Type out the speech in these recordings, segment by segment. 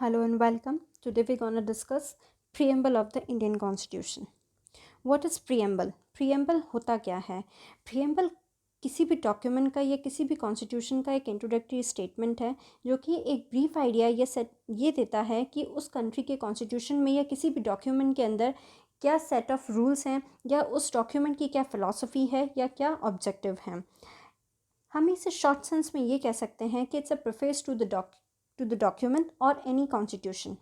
Hello and welcome. Today we're going to discuss preamble of the Indian Constitution. What is preamble? Preamble होता क्या है? Preamble किसी भी document का या किसी भी कॉन्स्टिट्यूशन का एक इंट्रोडक्टरी स्टेटमेंट है जो कि एक ब्रीफ आइडिया ये देता है कि उस कंट्री के कॉन्स्टिट्यूशन में या किसी भी डॉक्यूमेंट के अंदर क्या सेट ऑफ रूल्स हैं या उस डॉक्यूमेंट की क्या फ़िलॉसफी है या क्या ऑब्जेक्टिव हैं. हम इसे शॉर्ट सेंस में ये कह सकते हैं कि it's a preface to the document और एनी कॉन्स्टिट्यूशन.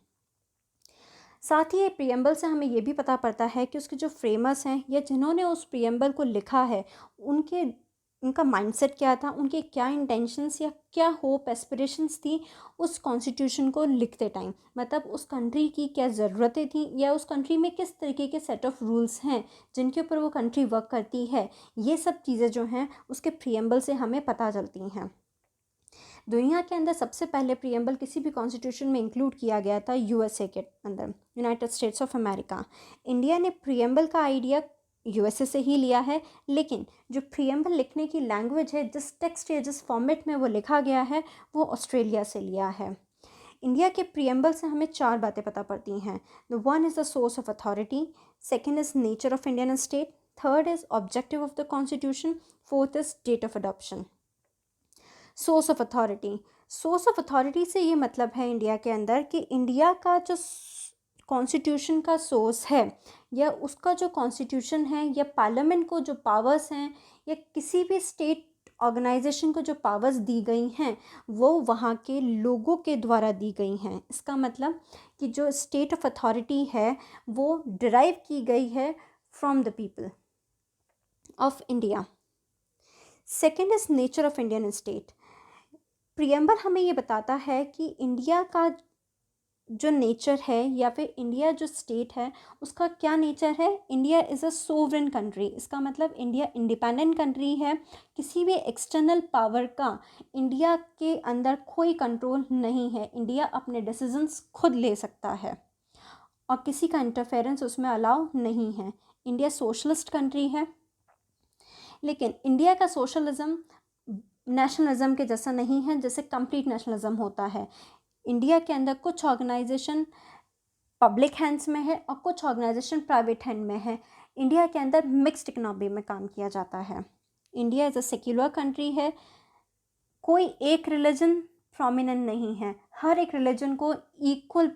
साथ ही प्रियम्बल से हमें ये भी पता पड़ता है कि उसके जो फ्रेमर्स हैं या जिन्होंने उस प्रियम्बल को लिखा है उनका माइंडसेट क्या था, उनके क्या इंटेंशंस या क्या होप एस्पिरेशंस थी उस कॉन्स्टिट्यूशन को लिखते टाइम. मतलब उस कंट्री की क्या ज़रूरतें थी या उस कंट्री में किस तरीके के सेट ऑफ रूल्स हैं जिनके ऊपर वो कंट्री वर्क करती है. ये सब चीज़ें जो हैं उसके प्रियम्बल से हमें पता चलती हैं. दुनिया के अंदर सबसे पहले प्रियम्बल किसी भी कॉन्स्टिट्यूशन में इंक्लूड किया गया था यूएसए के अंदर, United states of America. India ने प्रियम्बल का आइडिया यूएसए से ही लिया है, लेकिन जो प्रियम्बल लिखने की लैंग्वेज है, जिस टेक्स्ट या जिस फॉर्मेट में वो लिखा गया है, वो ऑस्ट्रेलिया से लिया है. इंडिया के प्रियम्बल से हमें 4 बातें पता पड़ती हैं. The one is the source of authority, second is nature of Indian state, third is objective of the constitution, fourth is date of adoption. Source of authority से ये मतलब है इंडिया के अंदर कि इंडिया का जो कॉन्स्टिट्यूशन का सोर्स है या उसका जो कॉन्स्टिट्यूशन है या पार्लियामेंट को जो पावर्स हैं या किसी भी स्टेट ऑर्गेनाइजेशन को जो पावर्स दी गई हैं वो वहाँ के लोगों के द्वारा दी गई हैं. इसका मतलब कि जो स्टेट ऑफ अथॉरिटी है वो डिराइव की गई है from the people of India. Second is nature of Indian state. Preamble हमें ये बताता है कि इंडिया का जो नेचर है या फिर इंडिया जो स्टेट है उसका क्या नेचर है. India is a sovereign country. इसका मतलब इंडिया इंडिपेंडेंट कंट्री है. किसी भी एक्सटर्नल पावर का इंडिया के अंदर कोई कंट्रोल नहीं है. इंडिया अपने डिसीजंस खुद ले सकता है और किसी का इंटरफेरेंस उसमें अलाउ नहीं है. इंडिया सोशलिस्ट कंट्री है, लेकिन इंडिया का सोशलिज्म नेशनलिज्म के जैसा नहीं है जैसे कंप्लीट नेशनलिज्म होता है. इंडिया के अंदर कुछ ऑर्गेनाइजेशन पब्लिक हैंड्स में है और कुछ ऑर्गेनाइजेशन प्राइवेट हैंड में है. इंडिया के अंदर मिक्स्ड इकोनॉमी में काम किया जाता है. India as a secular country है. कोई एक रिलीजन प्रोमिनेंट नहीं है. हर एक रिलीजन को इक्वल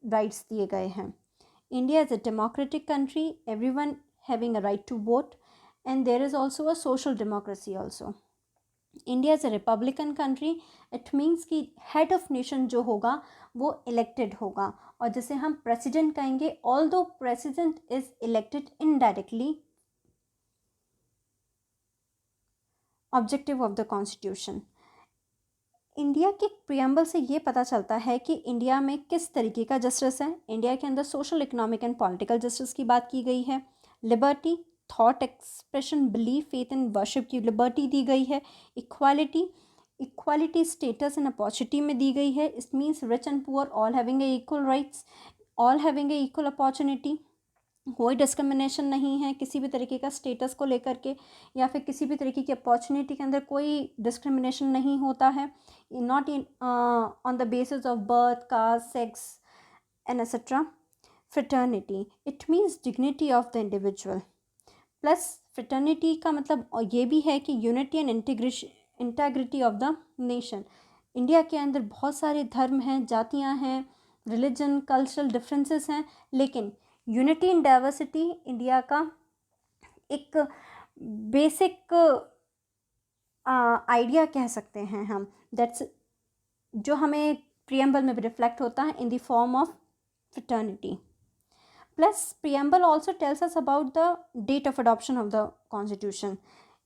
राइट्स दिए गए हैं. India is a democratic country, everyone having a right to vote, and there is also a social democracy also. India is a republican country. It means कि head of nation जो होगा वो elected होगा और जिसे हम प्रेसिडेंट कहेंगे, all दो president is elected indirectly. Objective of the constitution. India के प्रियम्बल से ये पता चलता है कि इंडिया में किस तरीके का जस्टिस है. इंडिया के अंदर social, economic and political justice की बात की गई है. Liberty, thought expression, belief, faith and worship की लिबर्टी दी गई है. इक्वालिटी स्टेटस एंड अपॉर्चुनिटी में दी गई है. It means rich and poor all having a equal rights, all having a equal opportunity. कोई डिस्क्रिमिनेशन नहीं है किसी भी तरीके का स्टेटस को लेकर के या फिर किसी भी तरीके की अपॉर्चुनिटी के अंदर कोई डिस्क्रिमिनेशन नहीं होता है. Not in on the basis of birth, caste, sex and etcetera. Fraternity, it means dignity of the individual. Plus fraternity का मतलब ये भी है कि unity and integrity of the nation. India के अंदर बहुत सारे धर्म हैं, जातियां हैं, रिलीजन, कल्चरल डिफरेंसेस हैं, लेकिन यूनिटी इन डाइवर्सिटी इंडिया का एक बेसिक आइडिया कह सकते हैं हम. दैट्स जो हमें प्रियम्बल में भी रिफ्लेक्ट होता है in the form of fraternity. Plus preamble also tells us about the date of adoption of the constitution.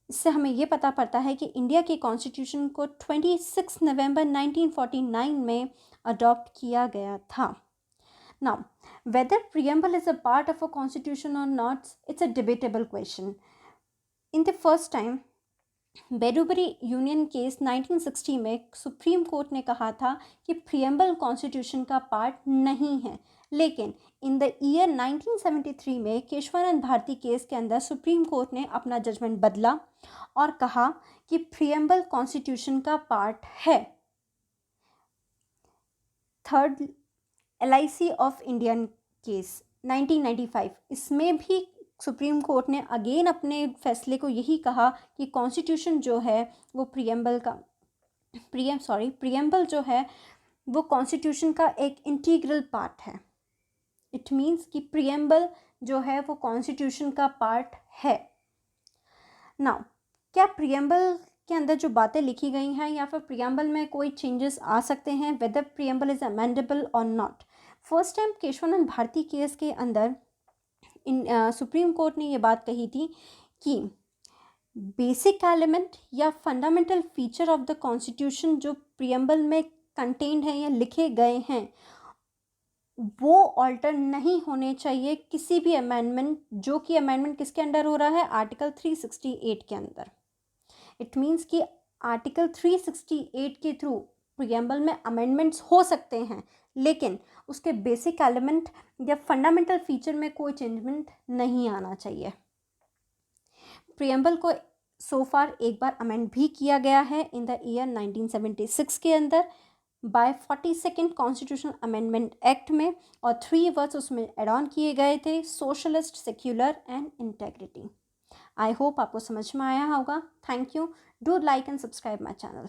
इससे हमें ये पता पड़ता है कि इंडिया के कॉन्स्टिट्यूशन को 26 नवंबर 1949 में अडॉप्ट किया गया था. Now, whether preamble is a part of a constitution or not, it's a debatable question. In the first time, Berubari union case 1960 में सुप्रीम कोर्ट ने कहा था कि प्रियम्बल कॉन्स्टिट्यूशन का पार्ट नहीं है, लेकिन इन द ईयर 1973 में केशवानंद भारती केस के अंदर सुप्रीम कोर्ट ने अपना जजमेंट बदला और कहा कि प्रियम्बल कॉन्स्टिट्यूशन का पार्ट है. Third LIC of Indian case 1995, इसमें भी सुप्रीम कोर्ट ने अगेन अपने फैसले को यही कहा कि कॉन्स्टिट्यूशन जो है वो प्रियम्बल जो है वो कॉन्स्टिट्यूशन का एक इंटीग्रल पार्ट है। इट मीन्स कि प्रियम्बल जो है वो कॉन्स्टिट्यूशन का पार्ट है। नाउ, क्या प्रियम्बल के अंदर जो बातें लिखी गई हैं या फिर प्रियम्बल में कोई चेंजेस आ सकते हैं, वेदर प्रियम्बल इज अमेंडेबल और not? First time Keshavananda Bharati case के अंदर सुप्रीम कोर्ट ने ये बात कही थी कि बेसिक एलिमेंट या fundamental feature of the constitution जो प्रियम्बल में कंटेन्ड है या लिखे गए हैं वो ऑल्टर नहीं होने चाहिए किसी भी अमेंडमेंट, जो कि अमेंडमेंट किसके अंडर हो रहा है, आर्टिकल 368 के अंदर। इट मीन्स कि आर्टिकल 368 के थ्रू प्रियम्बल में अमेंडमेंट्स हो सकते हैं, लेकिन उसके बेसिक एलिमेंट या फंडामेंटल फीचर में कोई चेंजमेंट नहीं आना चाहिए। प्रियम्बल को सो फार एक बार अमेंड भी किया गया है इन द ईयर 1976 के अंदर bye 42nd constitutional amendment act में, और 3 वर्ड्स उसमें एड ऑन किए गए थे, socialist, secular and integrity. I hope आपको समझ में आया होगा। Thank you. Do like and subscribe my channel.